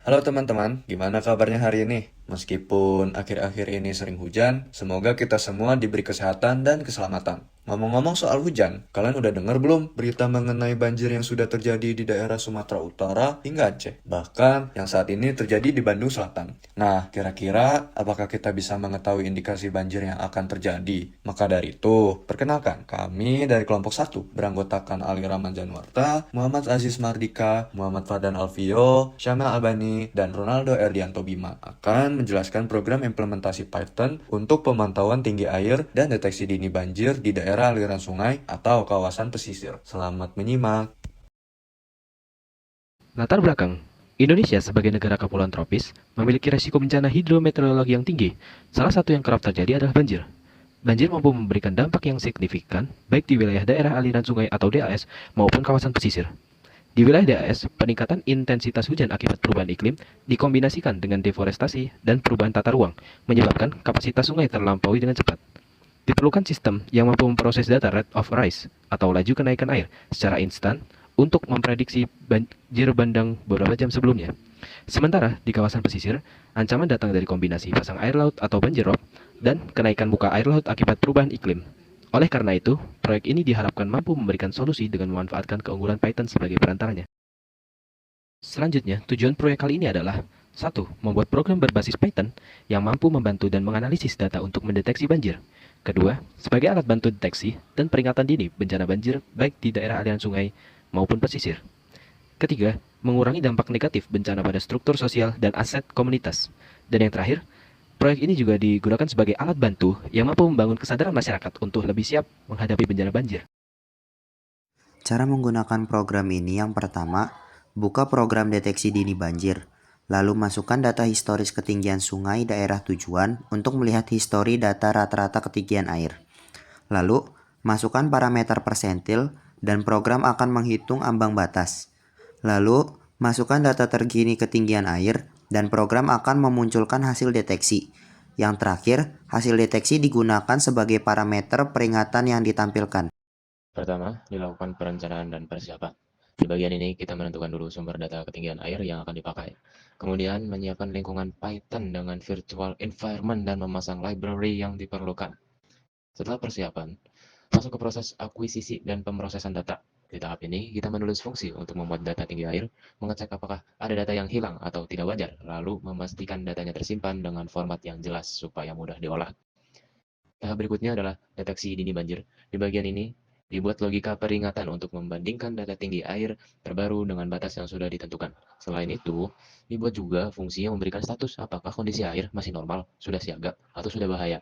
Halo teman-teman, gimana kabarnya hari ini? Meskipun akhir-akhir ini sering hujan, semoga kita semua diberi kesehatan dan keselamatan. Ngomong-ngomong soal hujan, kalian udah dengar belum berita mengenai banjir yang sudah terjadi di daerah Sumatera Utara hingga Aceh? Bahkan yang saat ini terjadi di Bandung Selatan. Nah, kira-kira apakah kita bisa mengetahui indikasi banjir yang akan terjadi? Maka dari itu, perkenalkan, kami dari kelompok 1 beranggotakan Ali Rahman Januarta, Muhammad Aziz Mardika, Muhammad Fardan Alfio, Syamil Albani, dan Ronaldo Erdianto Bima akan menjelaskan program implementasi Python untuk pemantauan tinggi air dan deteksi dini banjir di daerah aliran sungai atau kawasan pesisir. Selamat menyimak. Latar belakang, Indonesia sebagai negara kepulauan tropis memiliki resiko bencana hidrometeorologi yang tinggi. Salah satu yang kerap terjadi adalah banjir. Banjir mampu memberikan dampak yang signifikan baik di wilayah daerah aliran sungai atau DAS maupun kawasan pesisir. Di wilayah DAS, peningkatan intensitas hujan akibat perubahan iklim dikombinasikan dengan deforestasi dan perubahan tata ruang, menyebabkan kapasitas sungai terlampaui dengan cepat. Diperlukan sistem yang mampu memproses data rate of rise atau laju kenaikan air secara instan untuk memprediksi banjir bandang beberapa jam sebelumnya. Sementara di kawasan pesisir, ancaman datang dari kombinasi pasang air laut atau banjir rob dan kenaikan muka air laut akibat perubahan iklim. Oleh karena itu, proyek ini diharapkan mampu memberikan solusi dengan memanfaatkan keunggulan Python sebagai perantaranya. Selanjutnya, tujuan proyek kali ini adalah 1. Membuat program berbasis Python yang mampu membantu dan menganalisis data untuk mendeteksi banjir. Kedua, sebagai alat bantu deteksi dan peringatan dini bencana banjir baik di daerah aliran sungai maupun pesisir. Ketiga, mengurangi dampak negatif bencana pada struktur sosial dan aset komunitas. Dan yang terakhir, proyek ini juga digunakan sebagai alat bantu yang mampu membangun kesadaran masyarakat untuk lebih siap menghadapi bencana banjir. Cara menggunakan program ini yang pertama, buka program deteksi dini banjir. Lalu masukkan data historis ketinggian sungai daerah tujuan untuk melihat histori data rata-rata ketinggian air. Lalu, masukkan parameter persentil dan program akan menghitung ambang batas. Lalu, masukkan data terkini ketinggian air dan program akan memunculkan hasil deteksi. Yang terakhir, hasil deteksi digunakan sebagai parameter peringatan yang ditampilkan. Pertama, dilakukan perencanaan dan persiapan. Di bagian ini, kita menentukan dulu sumber data ketinggian air yang akan dipakai. Kemudian, menyiapkan lingkungan Python dengan virtual environment dan memasang library yang diperlukan. Setelah persiapan, masuk ke proses akuisisi dan pemrosesan data. Di tahap ini, kita menulis fungsi untuk membuat data tinggi air, mengecek apakah ada data yang hilang atau tidak wajar, lalu memastikan datanya tersimpan dengan format yang jelas supaya mudah diolah. Tahap berikutnya adalah deteksi dini banjir. Di bagian ini, dibuat logika peringatan untuk membandingkan data tinggi air terbaru dengan batas yang sudah ditentukan. Selain itu, dibuat juga fungsi yang memberikan status apakah kondisi air masih normal, sudah siaga, atau sudah bahaya.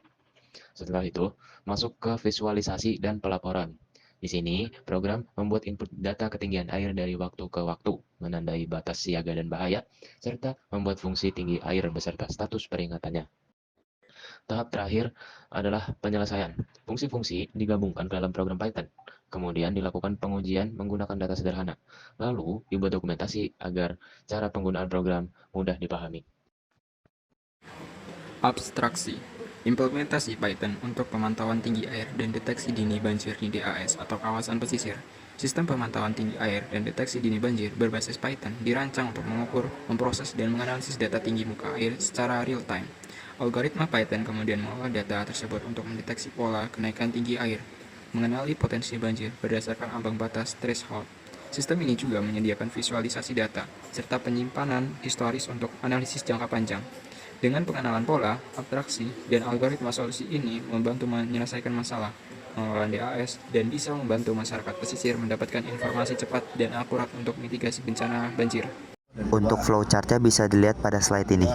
Setelah itu, masuk ke visualisasi dan pelaporan. Di sini, program membuat input data ketinggian air dari waktu ke waktu, menandai batas siaga dan bahaya, serta membuat fungsi tinggi air beserta status peringatannya. Tahap terakhir adalah penyelesaian. Fungsi-fungsi digabungkan ke dalam program Python. Kemudian dilakukan pengujian menggunakan data sederhana. Lalu dibuat dokumentasi agar cara penggunaan program mudah dipahami. Abstraksi. Implementasi Python untuk pemantauan tinggi air dan deteksi dini banjir di DAS atau kawasan pesisir. Sistem pemantauan tinggi air dan deteksi dini banjir berbasis Python dirancang untuk mengukur, memproses, dan menganalisis data tinggi muka air secara real-time. Algoritma Python kemudian mengolah data tersebut untuk mendeteksi pola kenaikan tinggi air, mengenali potensi banjir berdasarkan ambang batas threshold. Sistem ini juga menyediakan visualisasi data, serta penyimpanan historis untuk analisis jangka panjang. Dengan pengenalan pola, abstraksi, dan algoritma solusi ini membantu menyelesaikan masalah pengelolaan DAS dan bisa membantu masyarakat pesisir mendapatkan informasi cepat dan akurat untuk mitigasi bencana banjir. Untuk flowchartnya bisa dilihat pada slide ini.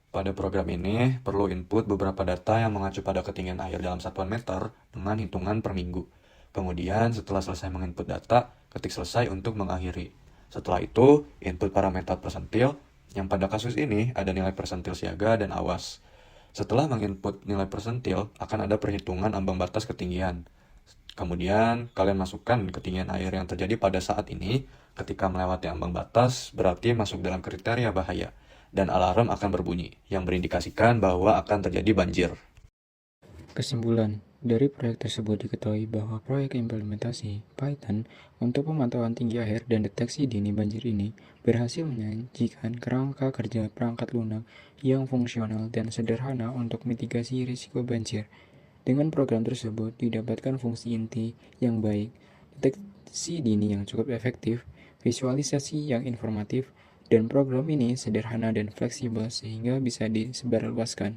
Pada program ini, perlu input beberapa data yang mengacu pada ketinggian air dalam satuan meter dengan hitungan per minggu. Kemudian, setelah selesai menginput data, ketik selesai untuk mengakhiri. Setelah itu, input parameter persentil, yang pada kasus ini ada nilai persentil siaga dan awas. Setelah menginput nilai persentil, akan ada perhitungan ambang batas ketinggian. Kemudian, kalian masukkan ketinggian air yang terjadi pada saat ini. Ketika melewati ambang batas, berarti masuk dalam kriteria bahaya. Dan alarm akan berbunyi, yang berindikasikan bahwa akan terjadi banjir. Kesimpulan, Dari proyek tersebut diketahui bahwa proyek implementasi Python untuk pemantauan tinggi air dan deteksi dini banjir ini berhasil menyajikan kerangka kerja perangkat lunak yang fungsional dan sederhana untuk mitigasi risiko banjir. Dengan program tersebut didapatkan fungsi inti yang baik, deteksi dini yang cukup efektif, visualisasi yang informatif, dan program ini sederhana dan fleksibel sehingga bisa disebarluaskan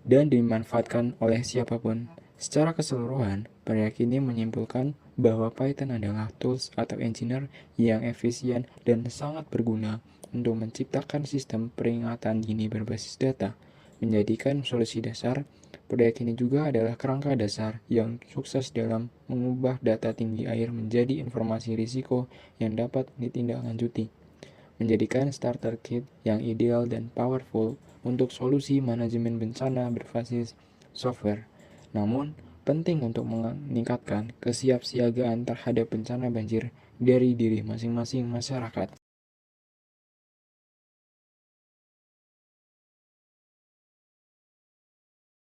dan dimanfaatkan oleh siapapun. Secara keseluruhan, proyek ini menyimpulkan bahwa Python adalah tools atau engineer yang efisien dan sangat berguna untuk menciptakan sistem peringatan dini berbasis data. Menjadikan solusi dasar, proyek ini juga adalah kerangka dasar yang sukses dalam mengubah data tinggi air menjadi informasi risiko yang dapat ditindaklanjuti, menjadikan starter kit yang ideal dan powerful untuk solusi manajemen bencana berbasis software. Namun, penting untuk meningkatkan kesiapsiagaan terhadap bencana banjir dari diri masing-masing masyarakat.